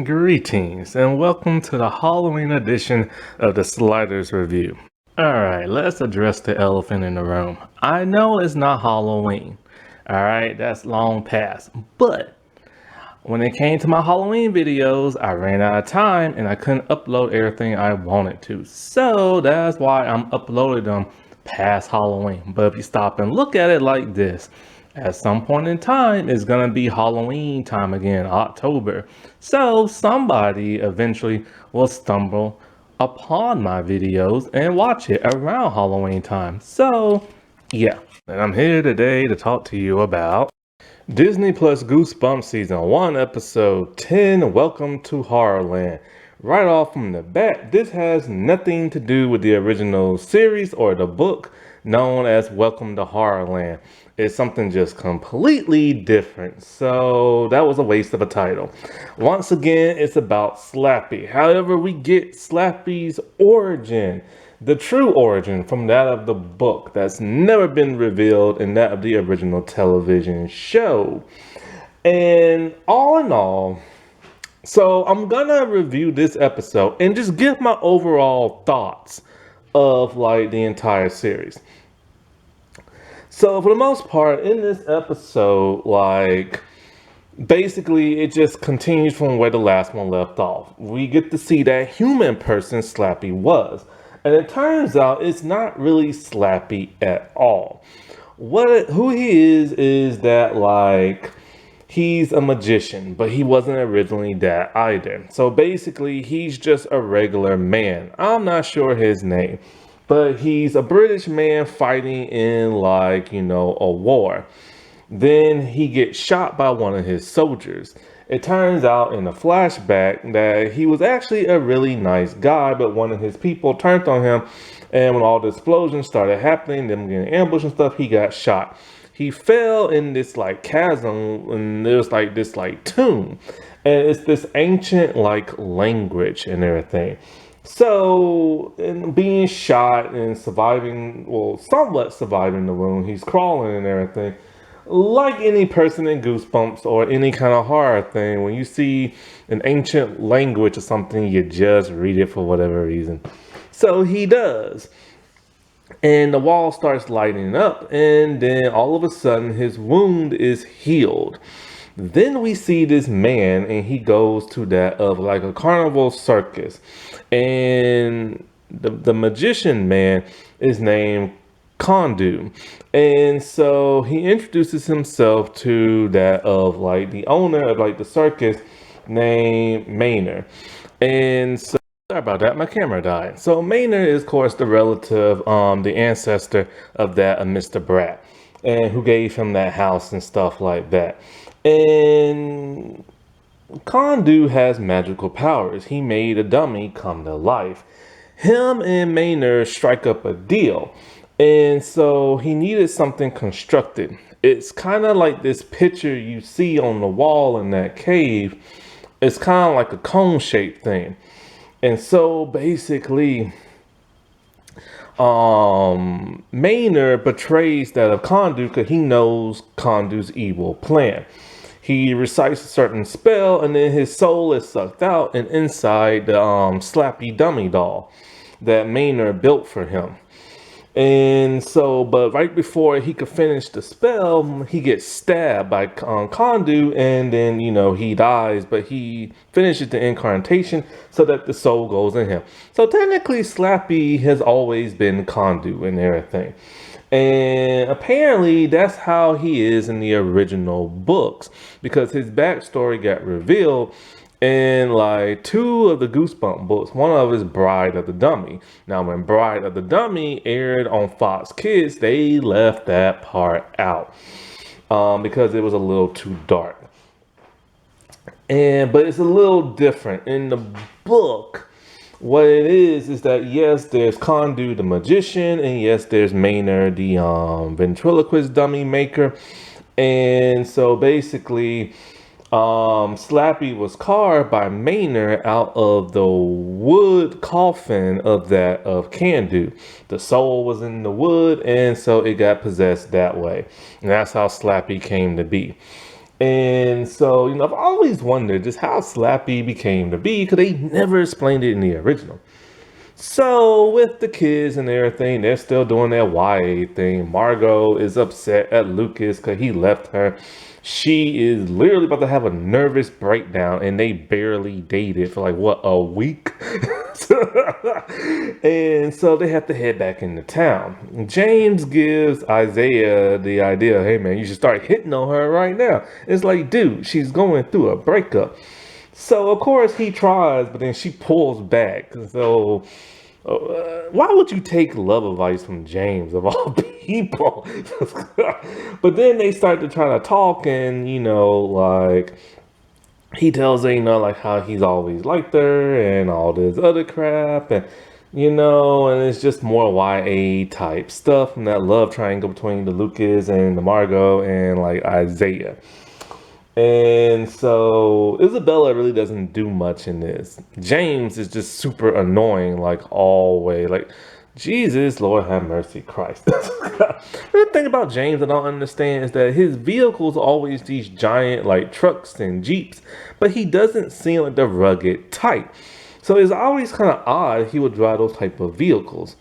Greetings and welcome to the Halloween edition of the Sliders Review. Alright, let's address the elephant in the room. I know it's not Halloween. Alright, that's long past. But when it came to my Halloween videos, I ran out of time and I couldn't upload everything I wanted to. So that's why I'm uploading them past Halloween. But if you stop and look at it like this, at some point in time, it's gonna be Halloween time again, October. So somebody eventually will stumble upon my videos and watch it around Halloween time. So yeah, and I'm here today to talk to you about Disney Plus Goosebumps Season 1, Episode 10, Welcome to Horrorland. Right off from the bat, this has nothing to do with the original series or the book known as Welcome to Horrorland. It's something just completely different. So that was a waste of a title. Once again, it's about Slappy. However, we get Slappy's origin, the true origin from that of the book that's never been revealed in that of the original television show. And all in all, so I'm gonna review this episode and just give my overall thoughts of like the entire series. So for the most part in this episode, like basically it just continues from where the last one left off. We get to see that human person Slappy was. And it turns out it's not really Slappy at all. Who he is that like he's a magician, but he wasn't originally that either. So basically, he's just a regular man. I'm not sure his name, but he's a British man fighting in like, a war. Then he gets shot by one of his soldiers. It turns out in a flashback that he was actually a really nice guy, but one of his people turned on him. And when all the explosions started happening, them getting ambushed and stuff, he got shot. He fell in this like chasm, and there's like this like tomb, and it's this ancient like language and everything. So in being shot and surviving, well, somewhat surviving the wound, he's crawling and everything. Like any person in Goosebumps or any kind of horror thing, when you see an ancient language or something, you just read it for whatever reason. So he does. And the wall starts lighting up, and then all of a sudden his wound is healed. Then we see this man, and he goes to that of like a carnival circus. And the magician man is named Kondu. And so he introduces himself to that of like the owner of like the circus named Maynard. And so sorry about that, my camera died. So Maynard is of course the relative, the ancestor of that of Mr. Brat, and who gave him that house and stuff like that. And Kondu has magical powers. He made a dummy come to life. Him and Maynard strike up a deal. And so he needed something constructed. It's kind of like this picture you see on the wall in that cave. It's kind of like a cone-shaped thing. And so basically, Maynard betrays that of Kondu because he knows Kondu's evil plan. He recites a certain spell, and then his soul is sucked out and inside the Slappy dummy doll that Maynard built for him. And so, but right before he could finish the spell, he gets stabbed by Kondu, and then, he dies, but he finishes the incarnation so that the soul goes in him. So technically, Slappy has always been Kondu and everything. And apparently, that's how he is in the original books, because his backstory got revealed in like 2 of the Goosebump books. One of is Bride of the Dummy. Now, when Bride of the Dummy aired on Fox Kids, they left that part out because it was a little too dark. But it's a little different in the book. What it is that yes, there's Kondu the magician, and yes, there's Maynard the ventriloquist dummy maker. And so basically, Slappy was carved by Maynard out of the wood coffin of Kondu. The soul was in the wood, and so it got possessed that way. And that's how Slappy came to be. And so, I've always wondered just how Slappy became to be, because they never explained it in the original. So with the kids and everything, they're still doing their YA thing. Margot is upset at Lucas because he left her. She is literally about to have a nervous breakdown, and they barely dated for like what, a week? And so they have to head back into town. James gives Isaiah the idea, hey man, you should start hitting on her right now. It's like, dude, she's going through a breakup. So of course he tries, but then she pulls back. So why would you take love advice from James of all people? But then they start to try to talk, and like he tells her, like how he's always liked her and all this other crap, and and it's just more YA type stuff, and that love triangle between the Lucas and the Margot and like Isaiah. And so Isabella really doesn't do much in this. James is just super annoying, like always. Like, Jesus, Lord have mercy, Christ. The thing about James I don't understand is that his vehicles are always these giant like trucks and jeeps, but he doesn't seem like the rugged type. So it's always kind of odd he would drive those type of vehicles.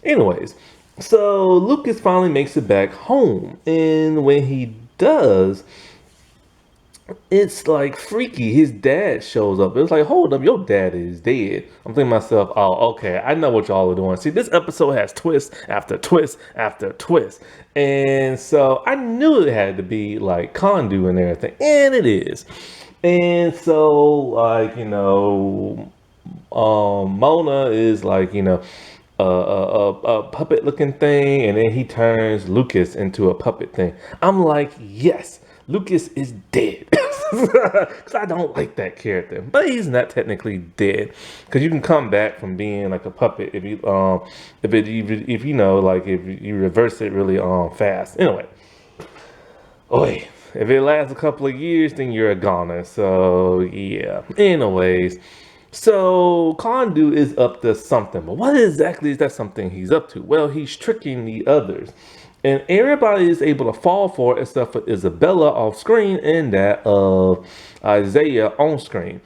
Anyways, so Lucas finally makes it back home, and when he does, it's like freaky. His dad shows up. It's like, hold up, your dad is dead. I'm thinking to myself, oh, okay, I know what y'all are doing. See, this episode has twist after twist after twist. And so I knew it had to be like Condu and everything. And it is. And so, like, Mona is like, a puppet looking thing. And then he turns Lucas into a puppet thing. I'm like, yes, Lucas is dead. Because I don't like that character, but he's not technically dead, because you can come back from being like a puppet if you if you reverse it really fast. Anyway, if it lasts a couple of years, then you're a goner. So yeah. Anyways, so Kondu is up to something, but what exactly is that something he's up to? Well, he's tricking the others. And everybody is able to fall for it except for Isabella off screen and that of Isaiah on screen.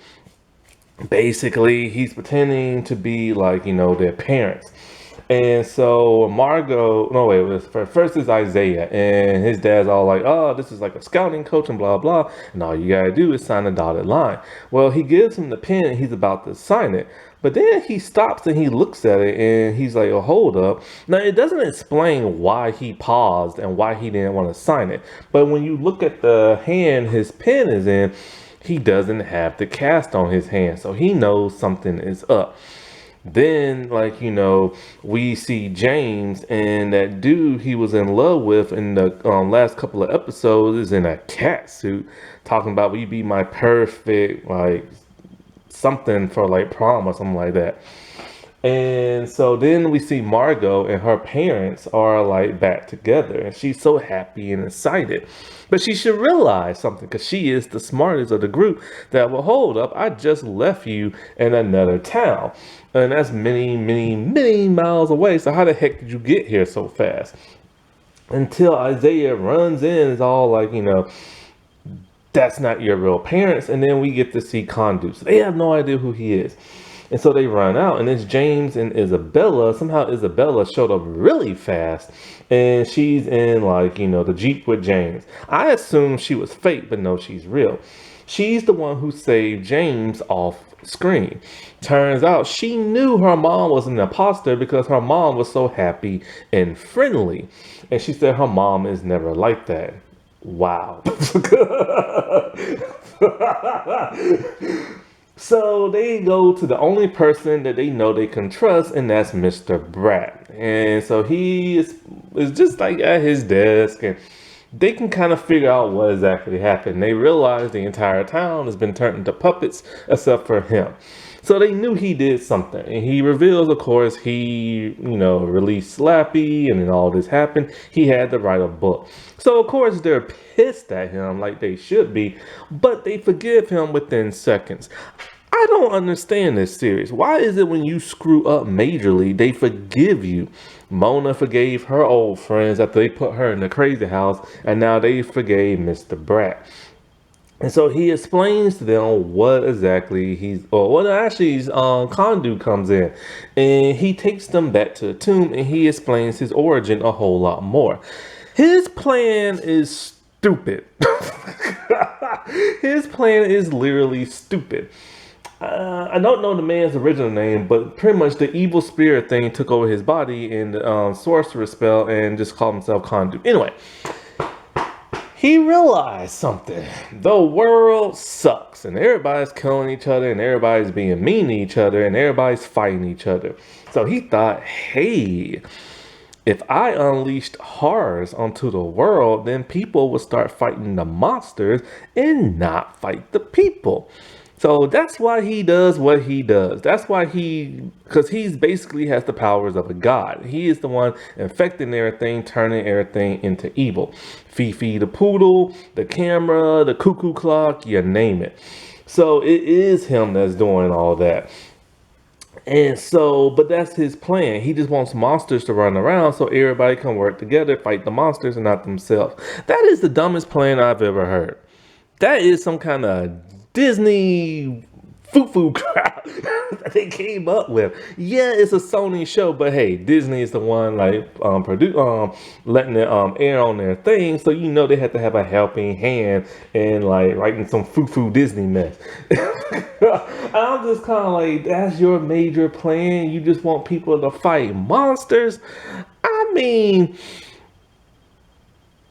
Basically, he's pretending to be like, their parents. And so Margot, no wait, first is Isaiah, and his dad's all like, oh, this is like a scouting coach and blah, blah. And all you gotta do is sign a dotted line. Well, he gives him the pen and he's about to sign it. But then he stops and he looks at it and he's like, oh, hold up. Now, it doesn't explain why he paused and why he didn't want to sign it. But when you look at the hand his pen is in, he doesn't have the cast on his hand. So he knows something is up. Then, we see James, and that dude he was in love with in the last couple of episodes is in a cat suit, talking about, will you be my perfect, like, something for, like, prom or something like that. And so then we see Margot and her parents are like back together, and she's so happy and excited. But she should realize something, because she is the smartest of the group, that, well, hold up, I just left you in another town. And that's many, many, many miles away. So how the heck did you get here so fast? Until Isaiah runs in, is all like, that's not your real parents. And then we get to see Kondu. So they have no idea who he is. And so they run out, and it's James and Isabella. Somehow Isabella showed up really fast, and she's in the Jeep with James. I assumed she was fake, but no, she's real. She's the one who saved James off screen. Turns out she knew her mom was an imposter because her mom was so happy and friendly. And she said her mom is never like that. Wow. So they go to the only person that they know they can trust, and that's Mr. Brat. And so he is just like at his desk, and they can kind of figure out what exactly happened. They realize the entire town has been turned into puppets except for him. So they knew he did something. And he reveals, of course, he, released Slappy, and then all this happened. He had to write a book. So, of course, they're pissed at him like they should be, but they forgive him within seconds. I don't understand this series. Why is it when you screw up majorly, they forgive you? Mona forgave her old friends after they put her in the crazy house, and now they forgave Mr. Brat. And so he explains to them what exactly Kondu comes in, and he takes them back to the tomb, and he explains his origin a whole lot more. His plan is stupid. His plan is literally stupid. I don't know the man's original name, but pretty much the evil spirit thing took over his body in the sorcerer spell and just called himself Kondu. Anyway, he realized something. The world sucks, and everybody's killing each other, and everybody's being mean to each other, and everybody's fighting each other. So he thought, hey, if I unleashed horrors onto the world, then people will start fighting the monsters and not fight the people. So that's why he does what he does. That's why because he's basically has the powers of a god. He is the one infecting everything, turning everything into evil. Fifi the poodle, the camera, the cuckoo clock, you name it. So it is him that's doing all that. And so, but that's his plan. He just wants monsters to run around so everybody can work together, fight the monsters and not themselves. That is the dumbest plan I've ever heard. That is some kind of Disney foo-foo crap that they came up with. Yeah, it's a Sony show, but hey, Disney is the one like letting it air on their thing, so you know they had to have a helping hand and like writing some foo-foo Disney mess. I'm just kind of like, that's your major plan? You just want people to fight monsters? I mean,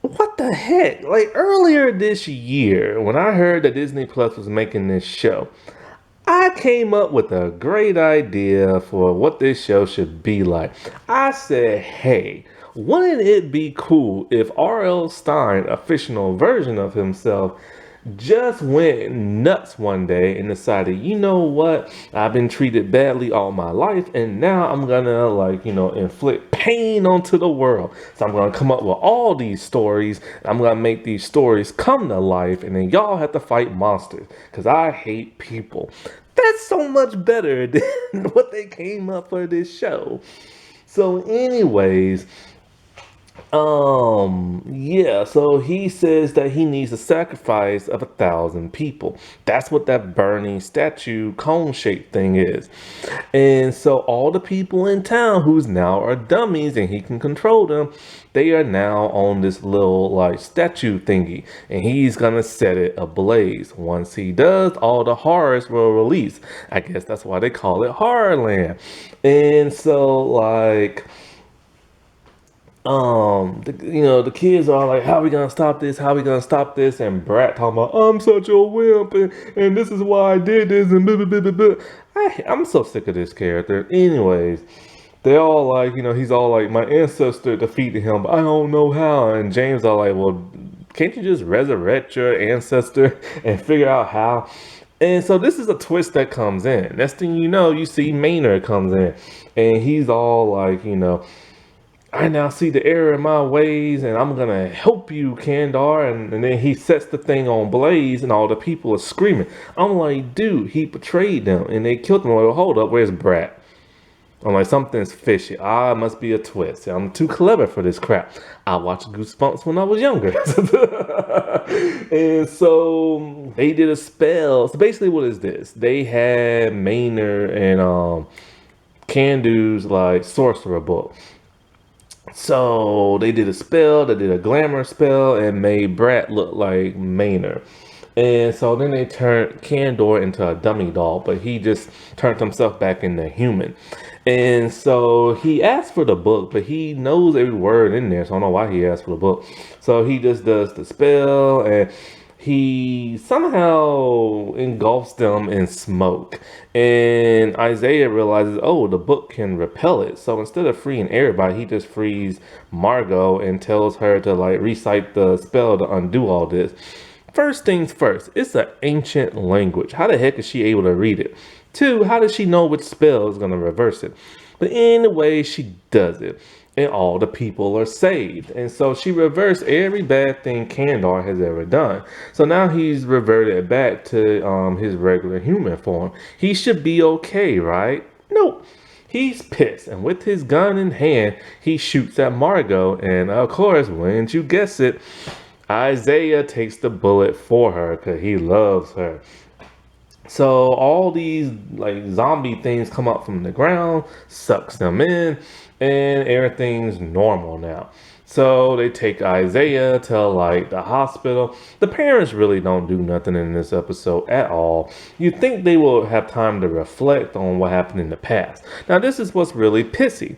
what the heck? Like earlier this year, when I heard that Disney Plus was making this show, I came up with a great idea for what this show should be like. I said, hey, wouldn't it be cool if R.L. Stine, a fictional version of himself, just went nuts one day and decided, you know what, I've been treated badly all my life, and now I'm gonna inflict pain onto the world. So I'm gonna come up with all these stories. I'm gonna make these stories come to life, and then y'all have to fight monsters because I hate people. That's so much better than what they came up for this show. So anyways, yeah, so he says that he needs a sacrifice of 1,000 people. That's what that burning statue cone-shaped thing is. And so all the people in town who's now are dummies and he can control them, they are now on this little like statue thingy, and he's gonna set it ablaze. Once he does, all the horrors will release. I guess that's why they call it Horrorland. And so like the kids are like, how are we gonna stop this? How are we gonna stop this? And Brat talking about, I'm such a wimp, and this is why I did this, and blah, blah, blah, blah, blah. I'm so sick of this character. Anyways, they're all like, he's all like, my ancestor defeated him, but I don't know how. And James are like, well, can't you just resurrect your ancestor and figure out how? And so this is a twist that comes in. Next thing you know, you see Maynard comes in, and he's all like, I now see the error in my ways, and I'm gonna help you, Kandar. And then he sets the thing on blaze, and all the people are screaming. I'm like, dude, he betrayed them, and they killed him. I'm like, hold up, where's Brat? I'm like, something's fishy. It must be a twist. I'm too clever for this crap. I watched Goosebumps when I was younger. And so they did a spell. So basically what is this? They had Maynard and Kandu's like sorcerer book. So they did a spell, they did a glamour spell, and made Brat look like Maynard. And so then they turned Kandor into a dummy doll, but he just turned himself back into human. And so he asked for the book, but he knows every word in there, so I don't know why he asked for the book. So he just does the spell, and he somehow engulfs them in smoke. And Isaiah realizes, oh, the book can repel it. So instead of freeing everybody, he just frees Margot and tells her to like recite the spell to undo all this. First things first, it's an ancient language. How the heck is she able to read it? Two, how does she know which spell is going to reverse it? But anyway, she does it. And all the people are saved. And so she reversed every bad thing Kandor has ever done. So now he's reverted back to his regular human form. He should be okay, right? Nope. He's pissed, and with his gun in hand, he shoots at Margot. And of course, wouldn't you guess it, Isaiah takes the bullet for her because he loves her. So all these like zombie things come up from the ground, sucks them in, and everything's normal now. So they take Isaiah to like the hospital. The parents really don't do nothing in this episode at all. You'd think they will have time to reflect on what happened in the past. Now this is what's really pissy.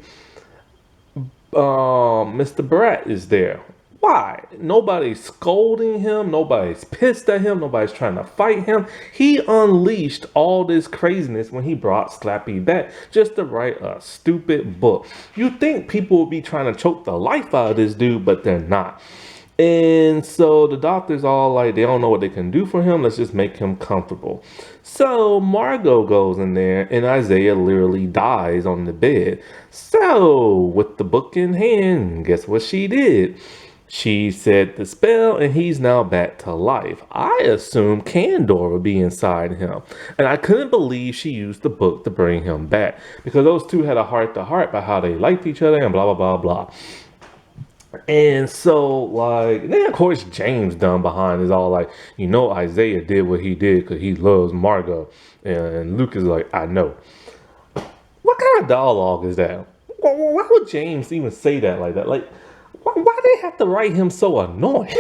Mr. Brat is there. Why? Nobody's scolding him. Nobody's pissed at him. Nobody's trying to fight him. He unleashed all this craziness when he brought Slappy back just to write a stupid book. You'd think people would be trying to choke the life out of this dude, but they're not. And so the doctors all like, they don't know what they can do for him. Let's just make him comfortable. So Margot goes in there and Isaiah literally dies on the bed. So with the book in hand, guess what she did? She said the spell and he's now back to life. I assumed Kandor would be inside him. And I couldn't believe she used the book to bring him back. Because those two had a heart-to-heart about how they liked each other and blah, blah, blah, blah. And so, like, then of course James done behind is all like, you know, Isaiah did what he did because he loves Margot. And Luke is like, I know. What kind of dialogue is that? Why would James even say that like that? Like, why they have to write him so annoying?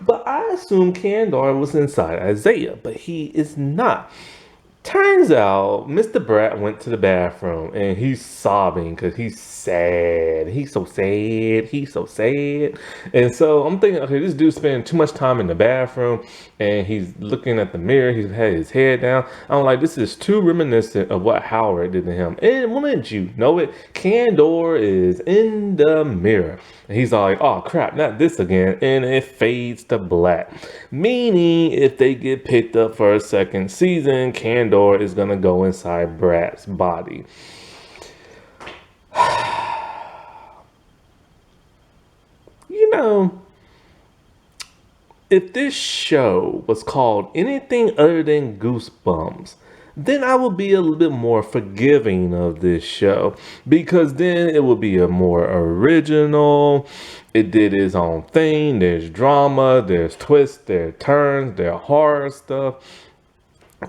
But I assume Kandor was inside Isaiah, but he is not. Turns out Mr. Brat went to the bathroom and he's sobbing because he's sad. He's so sad. He's so sad. And so I'm thinking, okay, this dude's spending too much time in the bathroom and he's looking at the mirror. He's had his head down. I'm like, this is too reminiscent of what Howard did to him. And wouldn't you know it? Kandor is in the mirror. And he's all like, oh crap, not this again. And it fades to black. Meaning if they get picked up for a second season, Kandor is going to go inside Brat's body. You know, if this show was called anything other than Goosebumps, then I would be a little bit more forgiving of this show because then it would be a more original. It did its own thing. There's drama, there's twists, there's turns, there's horror stuff.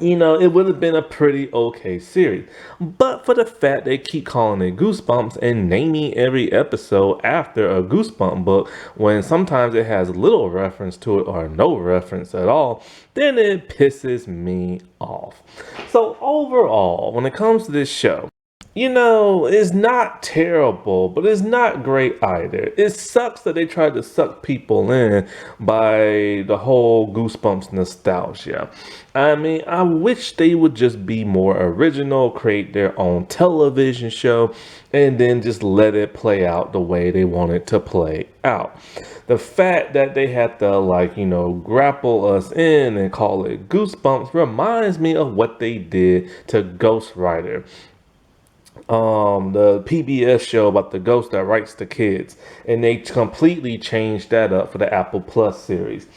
You know, it would have been a pretty okay series. But for the fact they keep calling it Goosebumps and naming every episode after a Goosebump book when sometimes it has little reference to it or no reference at all, then it pisses me off. So overall, when it comes to this show, you know, it's not terrible, but it's not great either. It sucks that they tried to suck people in by the whole Goosebumps nostalgia. I mean, I wish they would just be more original, create their own television show, and then just let it play out the way they want it to play out. The fact that they had to, like, you know, grapple us in and call it Goosebumps reminds me of what they did to Ghost Rider. The PBS show about the ghost that writes the kids, and they completely changed that up for the Apple Plus series,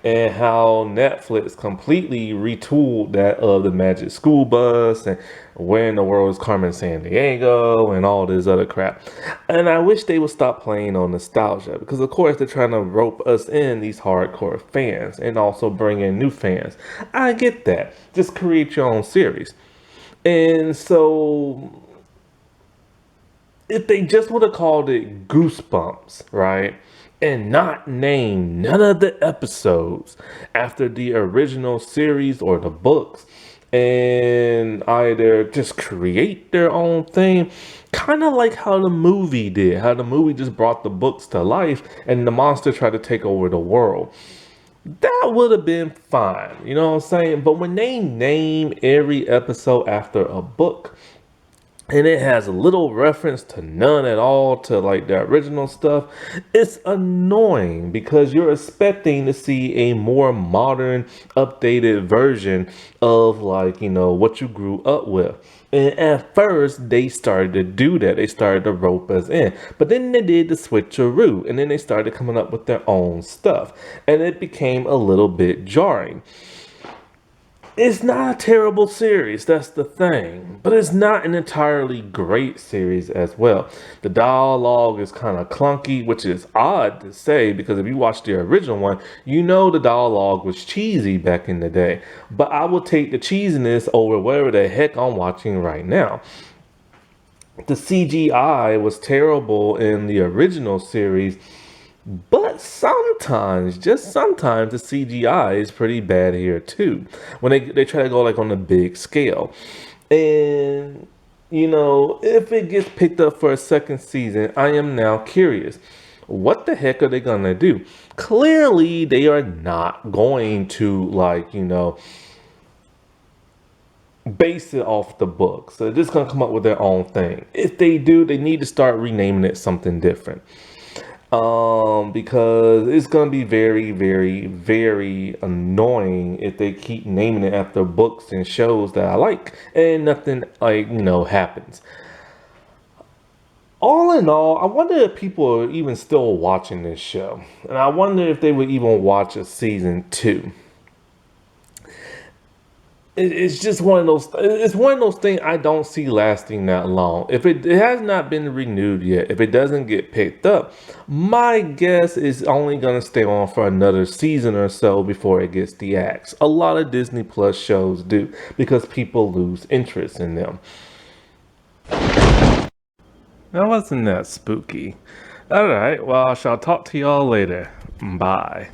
and how Netflix completely retooled that of the Magic School Bus and Where in the World is Carmen Sandiego and all this other crap. And I wish they would stop playing on nostalgia because of course they're trying to rope us in, these hardcore fans, and also bring in new fans. I get that. Just create your own series. And so if they just would have called it Goosebumps, right? And not named none of the episodes after the original series or the books, and either just create their own thing, kind of like how the movie did, how the movie just brought the books to life and the monster tried to take over the world. That would have been fine, you know what I'm saying? But when they name every episode after a book, and it has little reference to none at all to like the original stuff. It's annoying because you're expecting to see a more modern, updated version of like, what you grew up with. And at first, they started to do that. They started to rope us in. But then they did the switcheroo. And then they started coming up with their own stuff. And it became a little bit jarring. It's not a terrible series, that's the thing, but it's not an entirely great series as well. The dialogue is kind of clunky, which is odd to say because if you watch the original one, you know the dialogue was cheesy back in the day. But I will take the cheesiness over whatever the heck I'm watching right now. The CGI was terrible in the original series, but sometimes, just sometimes, the CGI is pretty bad here too. When they try to go like on a big scale. And if it gets picked up for a second season, I am now curious. What the heck are they gonna do? Clearly, they are not going to like, base it off the book. So they're just gonna come up with their own thing. If they do, they need to start renaming it something different. Because it's gonna be very, very, very annoying if they keep naming it after books and shows that I like and nothing like happens. All in all, I wonder if people are even still watching this show, and I wonder if they would even watch a season 2. It's just one of those. It's one of those things I don't see lasting that long. If it has not been renewed yet, if it doesn't get picked up, my guess is only gonna stay on for another season or so before it gets the axe. A lot of Disney Plus shows do because people lose interest in them. That wasn't that spooky. All right. Well, I shall talk to y'all later. Bye.